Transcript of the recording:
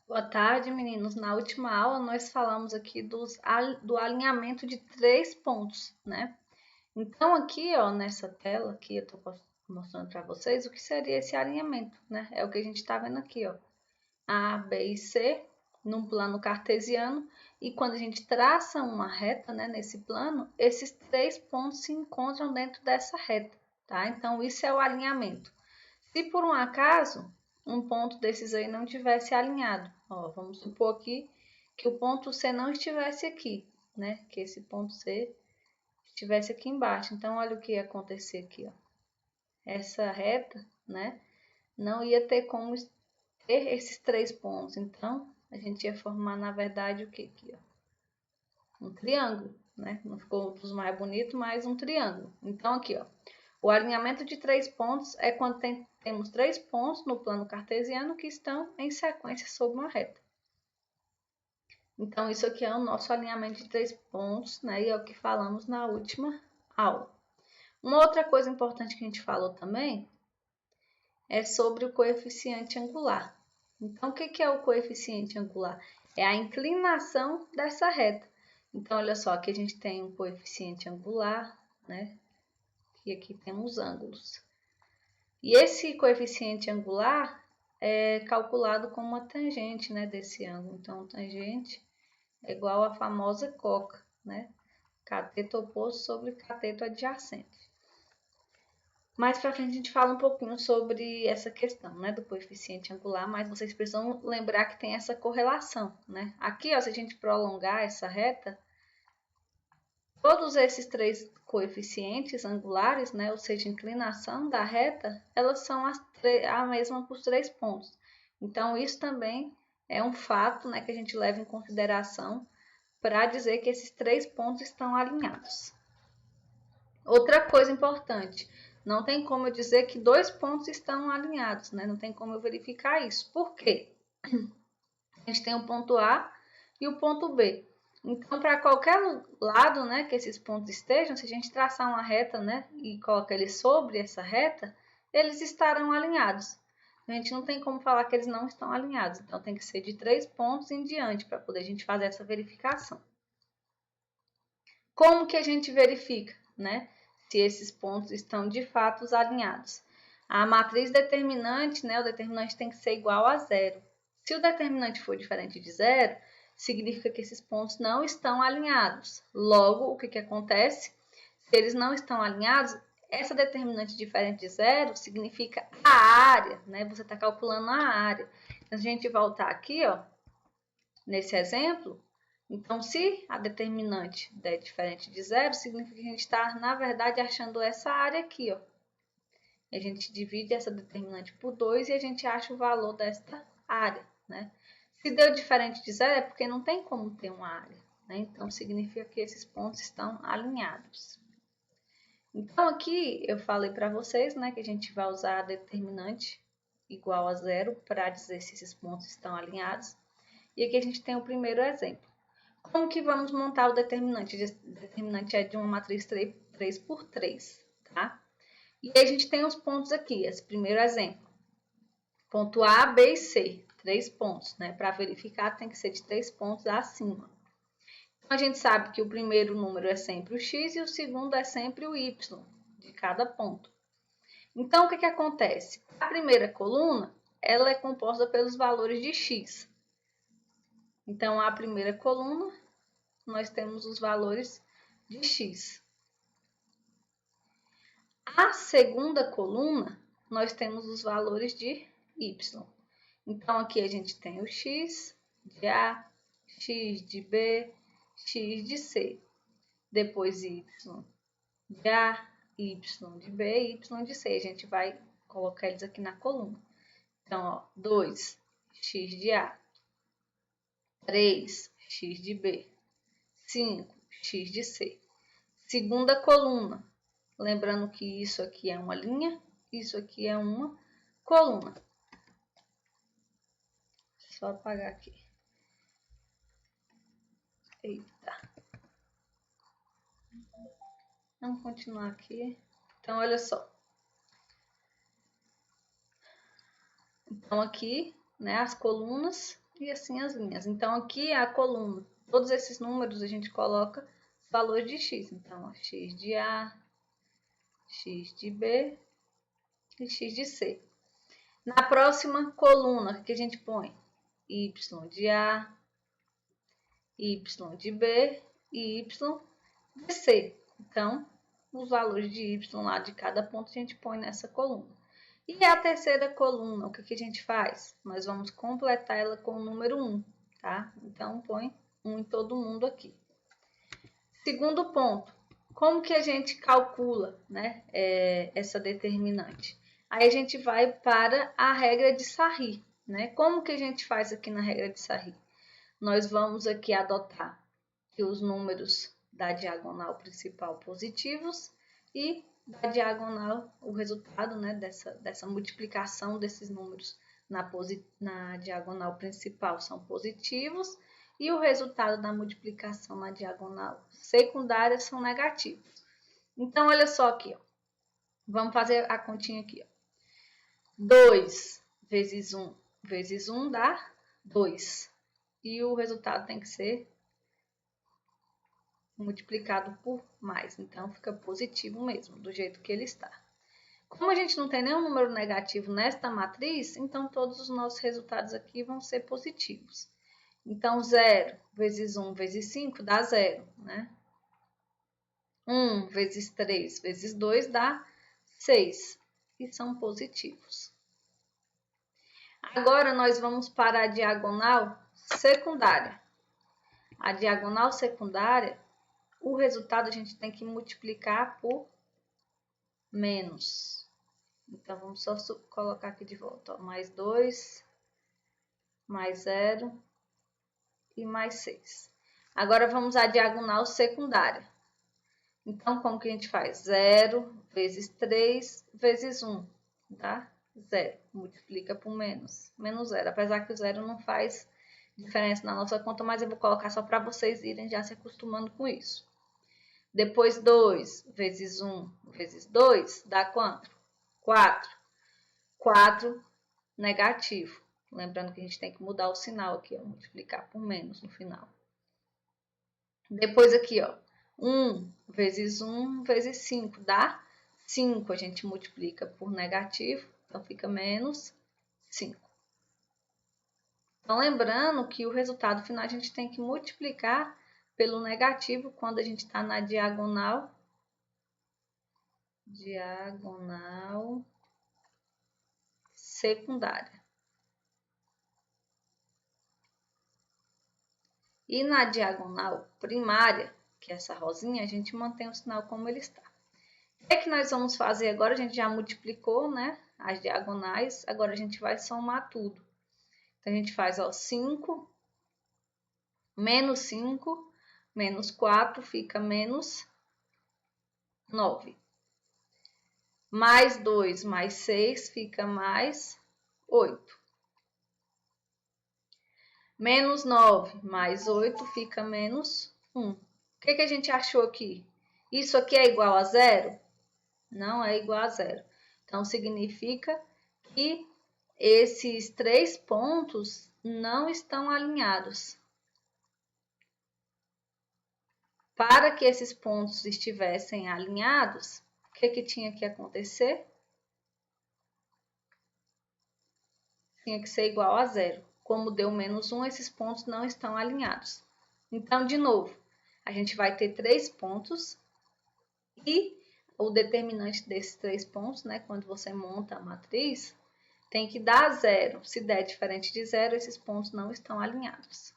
Boa tarde, meninos. Na última aula nós falamos aqui do alinhamento de 3 pontos, né? Então aqui, ó, nessa tela aqui eu tô mostrando para vocês o que seria esse alinhamento, né? É o que a gente está vendo aqui, ó. A, B e C num plano cartesiano e quando a gente traça uma reta, né, nesse plano, esses 3 pontos se encontram dentro dessa reta, tá? Então isso é o alinhamento. Se por um acaso um ponto desses aí não tivesse alinhado, ó, vamos supor aqui que o ponto C não estivesse aqui, né? Que esse ponto C estivesse aqui embaixo. Então, olha o que ia acontecer aqui, ó. Essa reta, né? Não ia ter como ter esses 3 pontos. Então, a gente ia formar, na verdade, o que aqui, ó? Um triângulo, né? Não ficou dos mais bonitos, mas um triângulo. Então, aqui, ó. O alinhamento de 3 pontos é quando temos 3 pontos no plano cartesiano que estão em sequência sob uma reta. Então, isso aqui é o nosso alinhamento de 3 pontos, né? E é o que falamos na última aula. Uma outra coisa importante que a gente falou também é sobre o coeficiente angular. Então, o que é o coeficiente angular? É a inclinação dessa reta. Então, olha só, aqui a gente tem um coeficiente angular, né? E aqui temos ângulos. E esse coeficiente angular é calculado como uma tangente, né, desse ângulo. Então, tangente é igual à famosa coca, né? Cateto oposto sobre cateto adjacente. Mais para frente a gente fala um pouquinho sobre essa questão, né, do coeficiente angular, mas vocês precisam lembrar que tem essa correlação, né? Aqui, ó, se a gente prolongar essa reta, todos esses 3 coeficientes angulares, né, ou seja, inclinação da reta, elas são a mesma para os 3 pontos. Então, isso também é um fato, né, que a gente leva em consideração para dizer que esses 3 pontos estão alinhados. Outra coisa importante, não tem como eu dizer que 2 pontos estão alinhados, né? Não tem como eu verificar isso. Por quê? A gente tem o ponto A e o ponto B. Então, para qualquer lado, né, que esses pontos estejam, se a gente traçar uma reta, né, e colocar eles sobre essa reta, eles estarão alinhados. A gente não tem como falar que eles não estão alinhados. Então, tem que ser de 3 pontos em diante para poder a gente fazer essa verificação. Como que a gente verifica, né, se esses pontos estão de fato alinhados? A matriz determinante, né, o determinante tem que ser igual a zero. Se o determinante for diferente de zero, significa que esses pontos não estão alinhados. Logo, o que acontece? Se eles não estão alinhados, essa determinante diferente de zero significa a área, né? Você está calculando a área. Então, se a gente voltar aqui, ó, nesse exemplo, então, se a determinante der diferente de zero, significa que a gente está, na verdade, achando essa área aqui, ó. A gente divide essa determinante por 2 e a gente acha o valor desta área, né? Se deu diferente de zero, é porque não tem como ter uma área, né? Então, significa que esses pontos estão alinhados. Então, aqui eu falei para vocês, né, que a gente vai usar a determinante igual a zero para dizer se esses pontos estão alinhados. E aqui a gente tem o primeiro exemplo. Como que vamos montar o determinante? O determinante é de uma matriz 3 por 3, tá? E aí a gente tem os pontos aqui, esse primeiro exemplo. Ponto A, B e C, 3 pontos, né? Para verificar tem que ser de 3 pontos acima. Então a gente sabe que o primeiro número é sempre o x e o segundo é sempre o y de cada ponto. Então o que acontece? A primeira coluna, ela é composta pelos valores de x. Então a primeira coluna nós temos os valores de x. A segunda coluna, nós temos os valores de y. Então, aqui a gente tem o x de A, x de B, x de C. Depois y de A, y de B, y de C. A gente vai colocar eles aqui na coluna. Então, ó, 2, x de A. 3, x de B. 5, x de C. Segunda coluna, lembrando que isso aqui é uma linha, isso aqui é uma coluna. Só apagar aqui. Eita. Vamos continuar aqui. Então, olha só. Então, aqui, né, as colunas e assim as linhas. Então, aqui a coluna, todos esses números a gente coloca valor de x. Então, ó, x de A, x de B e x de C. Na próxima coluna, o que a gente põe? Y de A, Y de B e Y de C. Então, os valores de Y lá de cada ponto a gente põe nessa coluna. E a terceira coluna, o que a gente faz? Nós vamos completar ela com o número 1, tá? Então, põe 1 em todo mundo aqui. Segundo ponto, como que a gente calcula, né, essa determinante? Aí a gente vai para a regra de Sarri, né? Como que a gente faz aqui na regra de Sarri? Nós vamos aqui adotar que os números da diagonal principal positivos e da diagonal, o resultado, né, dessa multiplicação desses números na diagonal principal são positivos e o resultado da multiplicação na diagonal secundária são negativos. Então, olha só aqui, ó. Vamos fazer a continha aqui. Ó. 2 vezes 1 dá 2. E o resultado tem que ser multiplicado por mais. Então, fica positivo mesmo, do jeito que ele está. Como a gente não tem nenhum número negativo nesta matriz, então todos os nossos resultados aqui vão ser positivos. Então, 0 vezes 1 vezes 5 dá 0, né? 1 vezes 3 vezes 2 dá 6, e são positivos. Agora, nós vamos para a diagonal secundária. A diagonal secundária, o resultado a gente tem que multiplicar por menos. Então, vamos só colocar aqui de volta, ó, mais 2, mais 0 e mais 6. Agora, vamos à diagonal secundária. Então, como que a gente faz? 0 vezes 3 vezes 1, tá? 0. Multiplica por menos. Menos 0. Apesar que o 0 não faz diferença na nossa conta, mas eu vou colocar só para vocês irem já se acostumando com isso. Depois, 2 vezes 1 vezes 2 dá quanto? 4. 4 negativo. Lembrando que a gente tem que mudar o sinal aqui, ó, multiplicar por menos no final. Depois aqui, ó, 1 vezes 1 vezes 5 dá 5. A gente multiplica por negativo, então fica menos 5. Então, lembrando que o resultado final a gente tem que multiplicar pelo negativo quando a gente está na diagonal secundária. E na diagonal primária, que é essa rosinha, a gente mantém o sinal como ele está. O que é que nós vamos fazer agora? A gente já multiplicou, né, as diagonais, agora a gente vai somar tudo. Então, a gente faz, ó, 5, menos 5, menos 4, fica menos 9. Mais 2, mais 6, fica mais 8. Menos 9, mais 8, fica menos 1. O que a gente achou aqui? Isso aqui é igual a 0? Não é igual a 0. Então, significa que esses 3 pontos não estão alinhados. Para que esses pontos estivessem alinhados, o que tinha que acontecer? Tinha que ser igual a 0. Como deu menos 1, esses pontos não estão alinhados. Então, de novo, a gente vai ter 3 pontos e o determinante desses 3 pontos, né, quando você monta a matriz, tem que dar 0. Se der diferente de 0, esses pontos não estão alinhados.